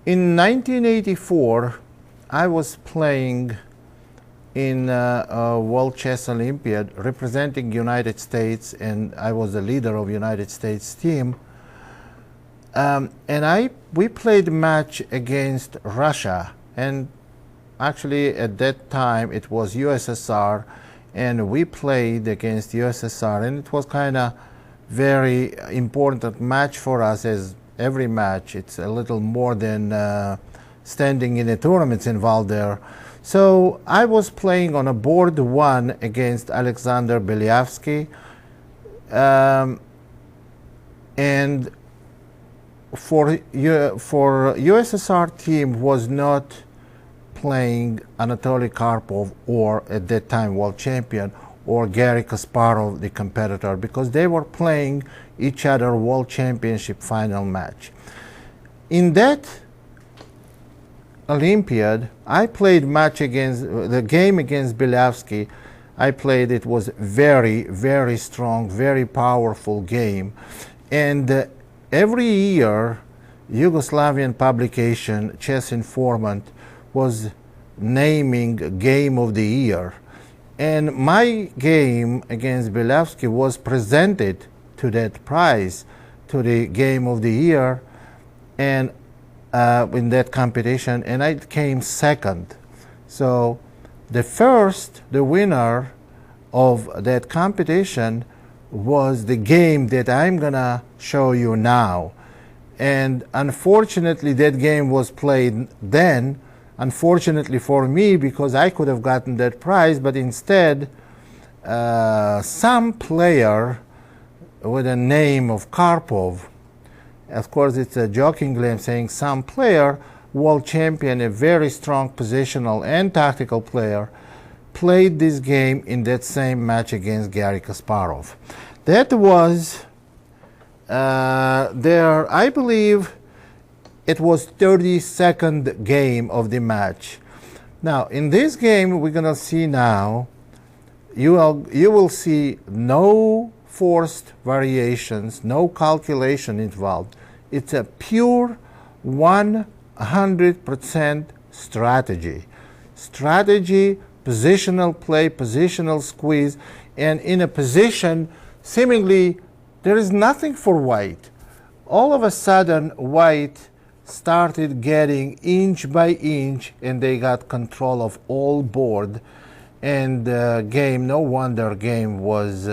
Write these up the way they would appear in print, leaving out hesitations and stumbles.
In 1984, I was playing in a World Chess Olympiad representing United States, and I was the leader of United States team. We played a match against Russia, and actually at that time it was USSR, and we played against USSR, and it was kind of very important match for us, as every match it's a little more than standing in a tournament involved there. So I was playing on a board 1 against Alexander Belyavsky, and for USSR team was not playing Anatoly Karpov, or at that time world champion, or Garry Kasparov, the competitor, because they were playing each other world championship final match. In that Olympiad, I played match against the game against Belyavsky. I played, it was very, very strong, very powerful game. And every year, Yugoslavian publication, Chess Informant, was naming Game of the Year. And my game against Belyavsky was presented to that prize, to the Game of the Year, and in that competition, and I came second. So the winner of that competition was the game that I'm gonna show you now. And unfortunately that game was played then, unfortunately for me, because I could have gotten that prize, but instead some player with a name of Karpov, of course it's a jokingly I'm saying some player, world champion, a very strong positional and tactical player, played this game in that same match against Garry Kasparov. That was I believe it was 32nd game of the match. Now in this game we're gonna see now, you will see no forced variations, no calculation involved. It's a pure 100% strategy. Strategy, positional play, positional squeeze, and in a position seemingly there is nothing for white. All of a sudden white started getting inch by inch, and they got control of all board, and game, no wonder game was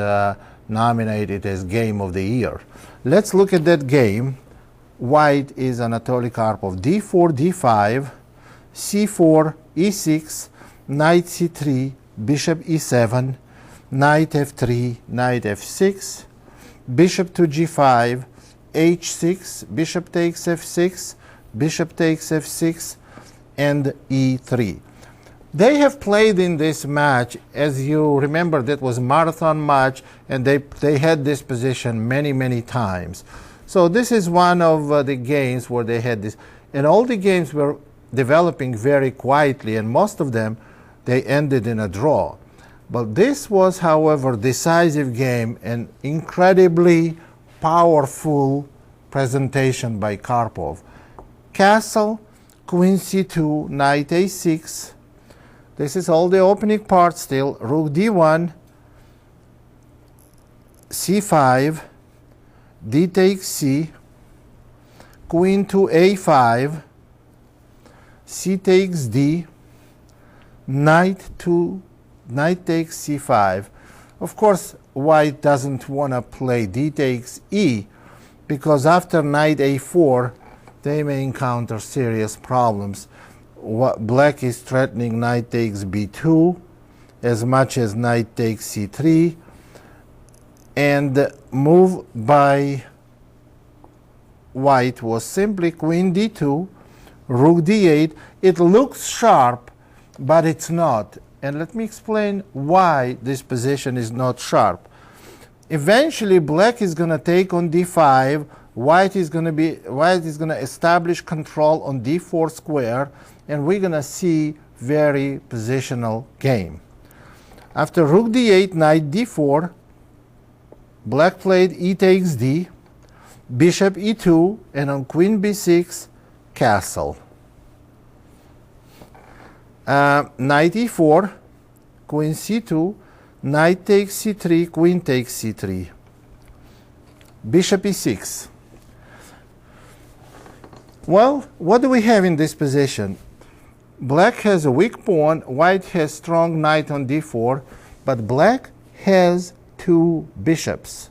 nominated as Game of the Year. Let's look at that game. White is Anatoly Karpov. d4, d5, c4, e6, knight c3, bishop e7, knight f3, knight f6, bishop to g5, h6, bishop takes f6, bishop takes f6, and e3. They have played in this match, as you remember, that was a marathon match, and they had this position many, many times. So this is one of the games where they had this, and all the games were developing very quietly, and most of them, they ended in a draw. But this was, however, decisive game, and incredibly powerful presentation by Karpov. Castle, queen c2, knight a6. This is all the opening part still. Rook d1, c5, d takes c, queen to a5, c takes d, knight takes c5. Of course, white doesn't want to play d takes e, because after knight a4, they may encounter serious problems. Black is threatening knight takes b2 as much as knight takes c3, and move by white was simply queen d2, rook d8. It looks sharp, but it's not. And let me explain why this position is not sharp. Eventually black is going to take on d5, white is going to establish control on d4 square, and we're going to see very positional game. After rook d8, knight d4, black played e takes d, bishop e2, and on queen b6, castle. Knight e4, queen c2, knight takes c3, queen takes c3. Bishop e6. Well, what do we have in this position? Black has a weak pawn, white has strong knight on d4, but black has two bishops.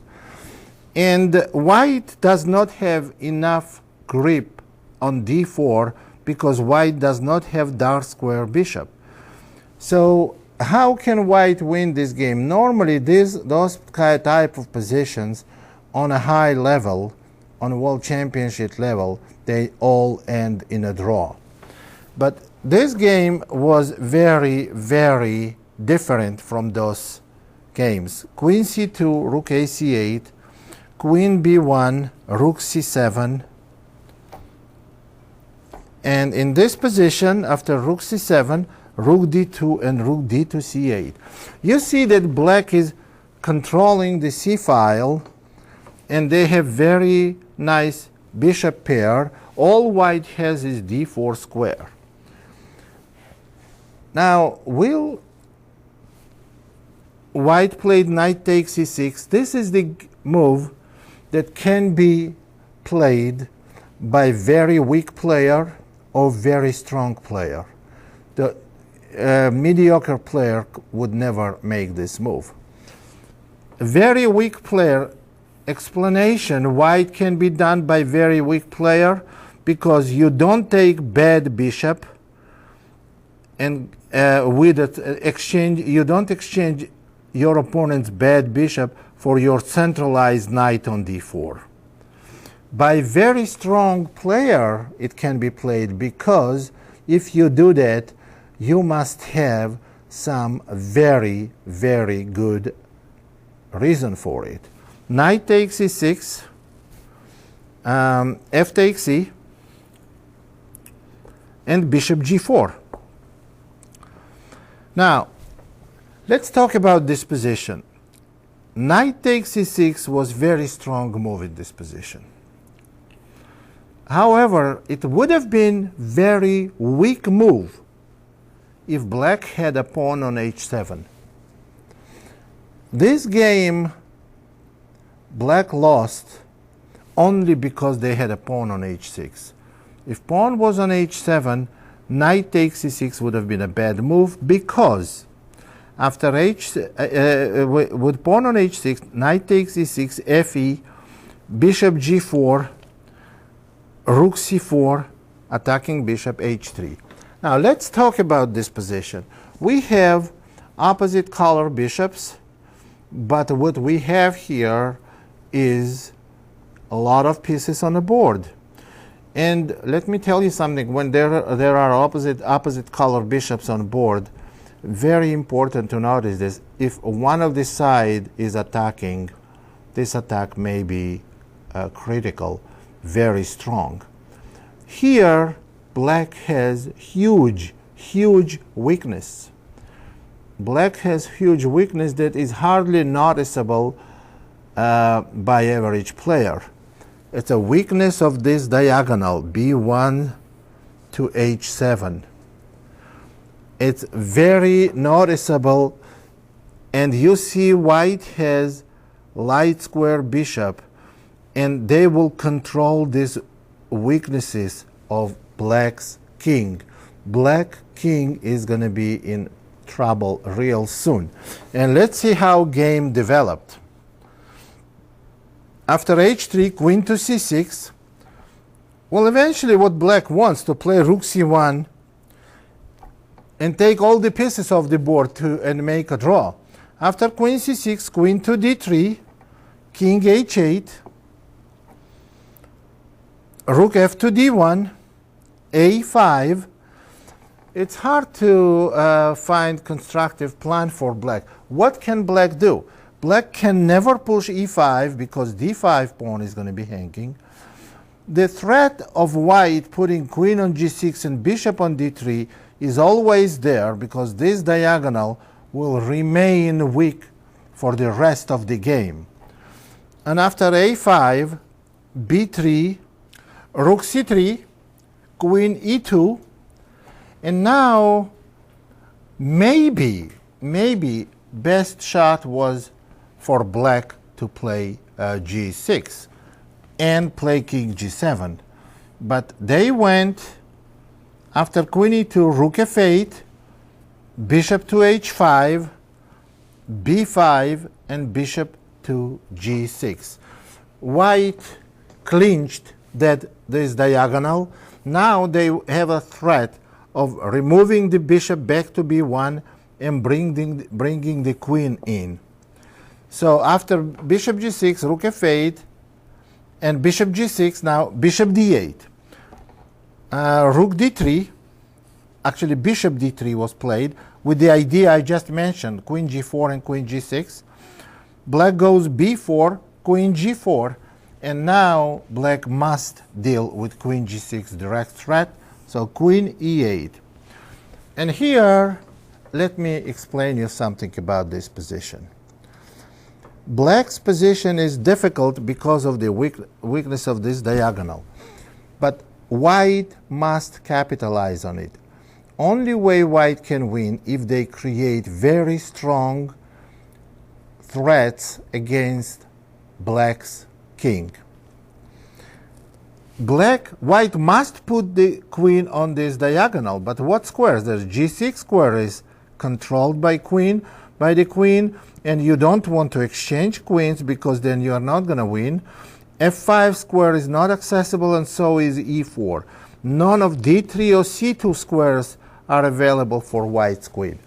And white does not have enough grip on d4 because white does not have dark square bishop. So how can white win this game? Normally those type of positions on a high level, on a world championship level, they all end in a draw. But this game was very, very different from those games. Queen c2, rook a c8, queen b1, rook c7. And in this position, after rook c7, rook d2 and rook d2 c8. You see that black is controlling the c file, and they have very nice bishop pair. All white has is d4 square. Now, white played knight takes e6. This is the move that can be played by very weak player or very strong player. The mediocre player would never make this move. A very weak player explanation why it can be done by very weak player, because you don't take bad bishop and with exchange, you don't exchange your opponent's bad bishop for your centralized knight on d4. By very strong player it can be played, because if you do that you must have some very, very good reason for it. Knight takes e6, f takes e, and bishop g4. Now, let's talk about this position. Knight takes e6 was very strong move in this position. However, it would have been very weak move if black had a pawn on h7. This game, black lost only because they had a pawn on h6. If pawn was on h7, knight takes e6 would have been a bad move, because after with pawn on h6, knight takes e6, fe, bishop g4, rook c4, attacking bishop h3. Now let's talk about this position. We have opposite color bishops, but what we have here is a lot of pieces on the board. And let me tell you something, when there are opposite color bishops on board, very important to notice this. If one of the side is attacking, this attack may be critical, very strong. Here, black has huge weakness. Black has huge weakness that is hardly noticeable by average player. It's a weakness of this diagonal, b1 to h7. It's very noticeable, and you see white has light square bishop, and they will control these weaknesses of black's king. Black king is going to be in trouble real soon. And let's see how game developed. After h3, queen to c6. Well, eventually what black wants to play rook c1 and take all the pieces of the board and make a draw. After queen c6, queen to d3, king h8, rook f to d1, a5. It's hard to find constructive plan for black. What can black do? Black can never push e5 because d5 pawn is going to be hanging. The threat of white putting queen on g6 and bishop on d3 is always there, because this diagonal will remain weak for the rest of the game. And after a5, b3, rook c3, queen e2, and now maybe best shot was for black to play g6 and play king g7. But they went after queen e2, rook f8, bishop to h5, b5, and bishop to g6. White clinched this diagonal. Now they have a threat of removing the bishop back to b1 and bringing the queen in. So after bishop g6, rook f8, and bishop g6, now bishop d8. Rook d3, actually bishop d3 was played with the idea I just mentioned, queen g4 and queen g6. Black goes b4, queen g4, and now black must deal with queen g6 direct threat, so queen e8. And here, let me explain you something about this position. Black's position is difficult because of the weakness of this diagonal, but white must capitalize on it. Only way white can win if they create very strong threats against black's king. White must put the queen on this diagonal, but what squares? The g6 square is controlled by the queen, and you don't want to exchange queens because then you are not going to win. f5 square is not accessible, and so is e4. None of d3 or c2 squares are available for white's queen.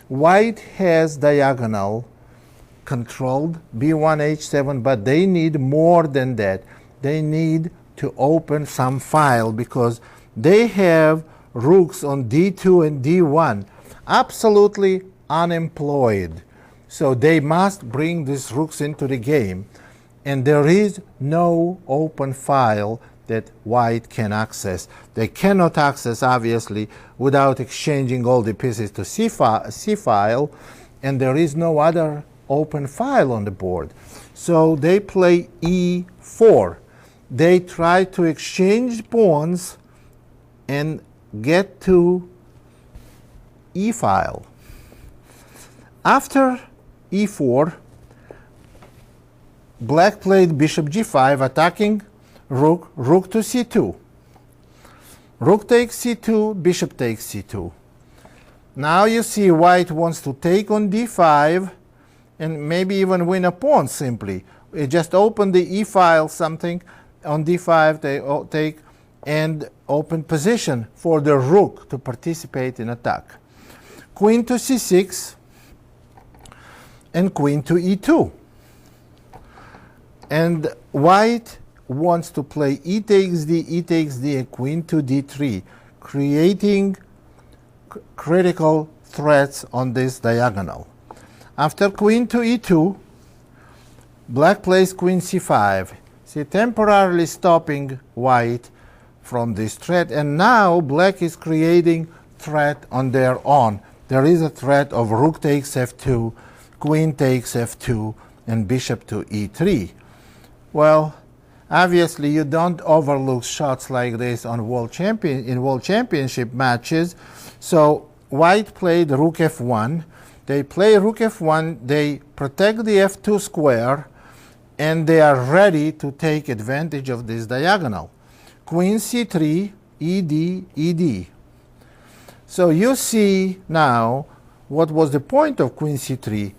White has diagonal controlled, b1, h7, but they need more than that. They need to open some file because they have rooks on d2 and d1, absolutely unemployed. So they must bring these rooks into the game, and there is no open file that white can access. They cannot access, obviously, without exchanging all the pieces to C file, and there is no other open file on the board. So they play e4. They try to exchange pawns and get to e file. After e4, black played bishop g5, attacking rook to c2. Rook takes c2, bishop takes c2. Now you see white wants to take on d5 and maybe even win a pawn simply. It just open the e file something on d5, they take and open position for the rook to participate in attack. Queen to c6 and queen to e2. And white wants to play e takes d, and queen to d3, creating critical threats on this diagonal. After queen to e2, black plays queen c5, temporarily stopping white from this threat, and now black is creating threat on their own. There is a threat of rook takes f2, queen takes f2, and bishop to e3. Well, obviously you don't overlook shots like this on in world championship matches. So white played rook f1. They play rook f1, they protect the f2 square, and they are ready to take advantage of this diagonal. Queen c3, ed, ed. So you see now what was the point of queen c3.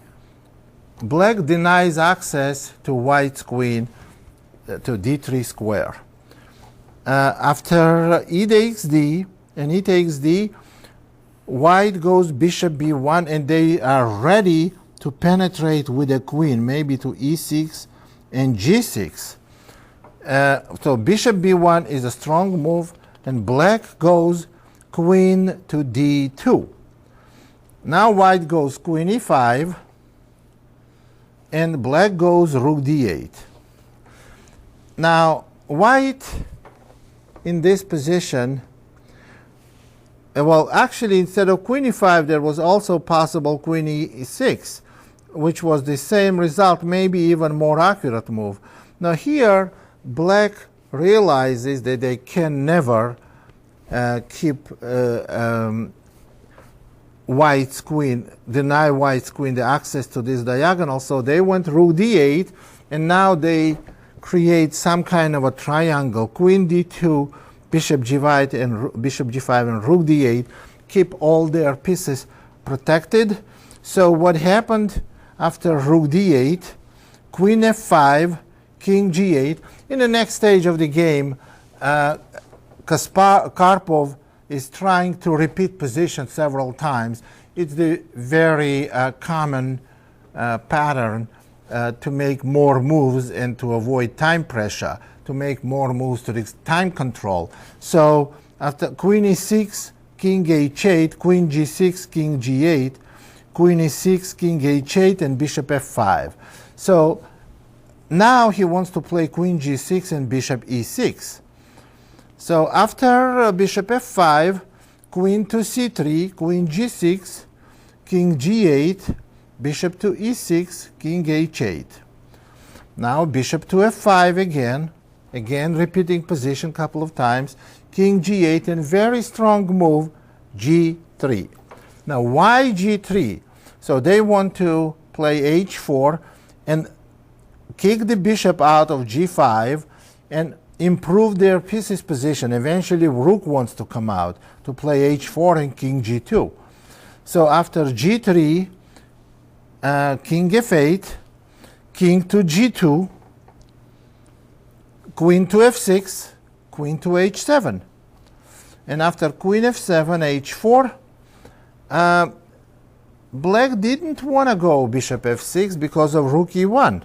Black denies access to white's queen to d3 square. After e takes d and e takes d, white goes bishop b1, and they are ready to penetrate with a queen, maybe to e6 and g6. So bishop b1 is a strong move, and black goes queen to d2. Now white goes queen e5, and black goes rook d8. Now white in this position, well, actually instead of queen e5 there was also possible queen e6, which was the same result, maybe even more accurate move. Now here black realizes that they can never keep white's queen, deny white's queen the access to this diagonal. So they went rook d8, and now they create some kind of a triangle. Queen d2, bishop g5, and bishop g5 and rook d8 keep all their pieces protected. So what happened after rook d8? Queen f5, king g8. In the next stage of the game, Karpov is trying to repeat position several times. It's the very common pattern to make more moves and to avoid time pressure, to make more moves to the time control. So after queen e6, king h8, queen g6, king g8, queen e6, king h8, and bishop f5. So now he wants to play queen g6 and bishop e6. So after bishop f5, queen to c3, queen g6, king g8, bishop to e6, king h8. Now bishop to f5 again repeating position a couple of times, king g8, and very strong move, g3. Now why g3? So they want to play h4 and kick the bishop out of g5 and improve their pieces position. Eventually rook wants to come out to play h4 and king g2. So after g3, king f8, king to g2, queen to f6, queen to h7. And after queen f7, h4, black didn't want to go bishop f6 because of rook e1.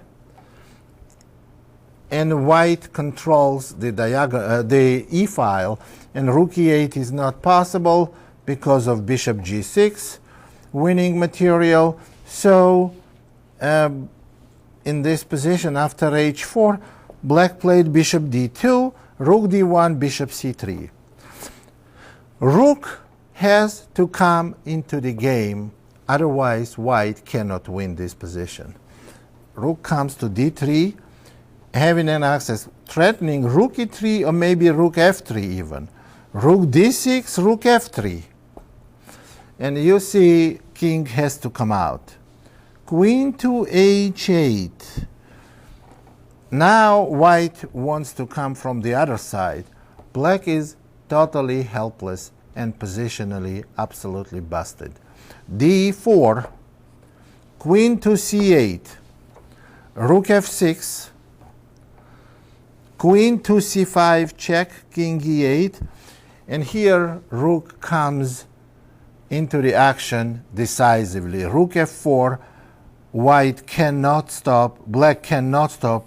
And white controls the the e-file, and rook e8 is not possible because of bishop g6, winning material. So in this position after h4, black played bishop d2, rook d1, bishop c3. Rook has to come into the game, otherwise white cannot win this position. Rook comes to d3, having an access, threatening rook e3 or maybe rook f3 even. Rook d6, rook f3. And you see king has to come out. Queen to h8. Now white wants to come from the other side. Black is totally helpless and positionally absolutely busted. d4, queen to c8, rook f6, queen to c5 check, king e8, and here rook comes into the action decisively. Rook f4, white cannot stop, black cannot stop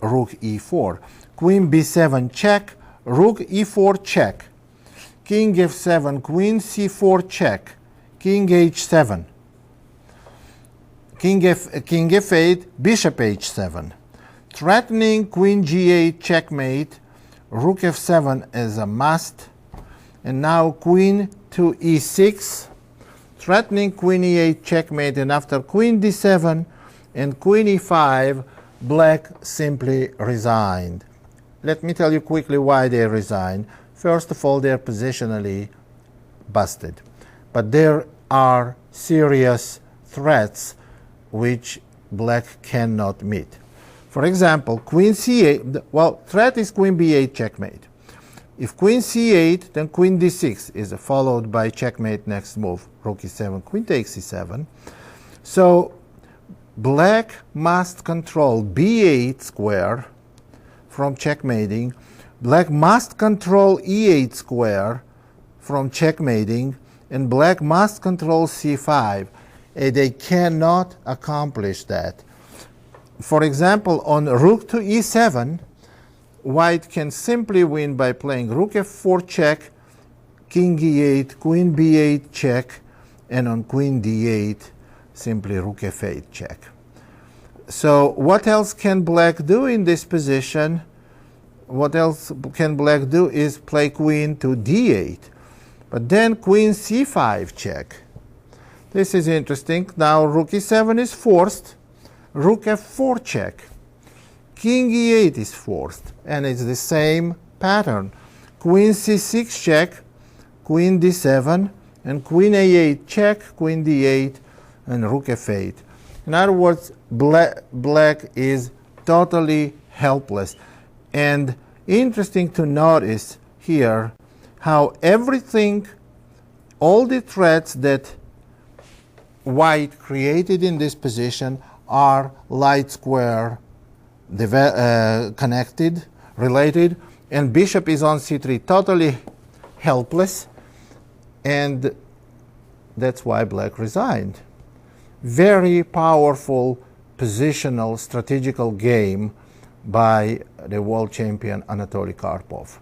rook e4. Queen b7 check, rook e4 check, king f7, queen c4 check, king h7, king f8, bishop h7. Threatening queen g8 checkmate, rook f7 is a must, and now queen to e6, threatening queen e8 checkmate, and after queen d7 and queen e5, black simply resigned. Let me tell you quickly why they resigned. First of all, they're positionally busted, but there are serious threats which black cannot meet. For example, queen c8, well, threat is queen b8 checkmate. If queen c8, then queen d6 is followed by checkmate next move, rook e7, queen takes e7. So black must control b8 square from checkmating. Black must control e8 square from checkmating, and black must control c5. They cannot accomplish that. For example, on rook to e7, white can simply win by playing rook f4 check, king e8, queen b8 check, and on queen d8, simply rook f8 check. So what else can black do in this position? What else can black do is play queen to d8, but then queen c5 check. This is interesting. Now rook e7 is forced, rook f4 check, king e8 is forced, and it's the same pattern. Queen c6 check, queen d7, and queen a8 check, queen d8, and rook f8. In other words, black is totally helpless. And interesting to notice here how everything, all the threats that white created in this position are light square connected, related, and bishop is on c3, totally helpless, and that's why black resigned. Very powerful positional strategical game by the world champion Anatoly Karpov.